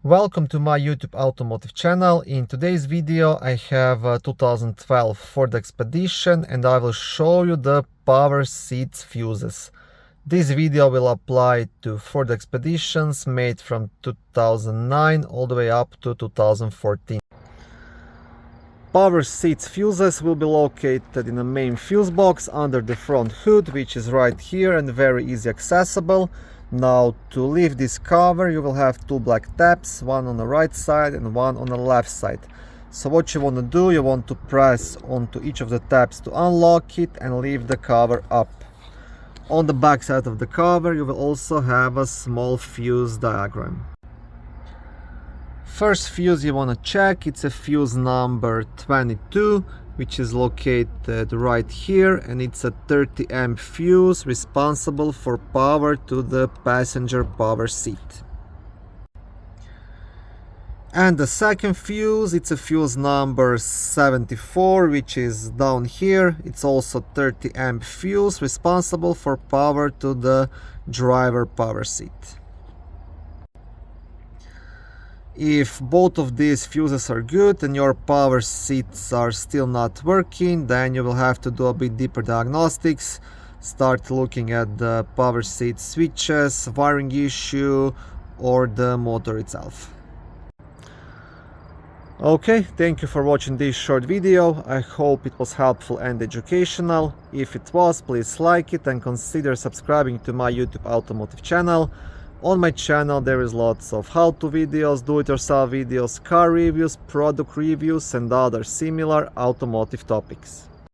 Welcome to my YouTube automotive channel. In today's video I have a 2012 Ford Expedition and I will show you the power seats fuses. This video will apply to Ford Expeditions made from 2009 all the way up to 2014. Power seats fuses will be located in the main fuse box under the front hood, which is right here and very easy accessible. Now to lift this cover you will have two black tabs, one on the right side and one on the left side. So what you want to do, you want to press onto each of the tabs to unlock it and lift the cover up. On the back side of the cover you will also have a small fuse diagram. First fuse you want to check, it's a fuse number 22, which is located right here, and it's a 30 amp fuse responsible for power to the passenger power seat. And the second fuse, it's a fuse number 74, which is down here. It's also 30 amp fuse responsible for power to the driver power seat. If both of these fuses are good and your power seats are still not working, then you will have to do a bit deeper diagnostics. Start looking at the power seat switches, wiring issue, or the motor itself. Okay, thank you for watching this short video. I hope it was helpful and educational. If it was, please like it and consider subscribing to my YouTube automotive channel. On my channel there is lots of how-to videos, do-it-yourself videos, car reviews, product reviews and other similar automotive topics.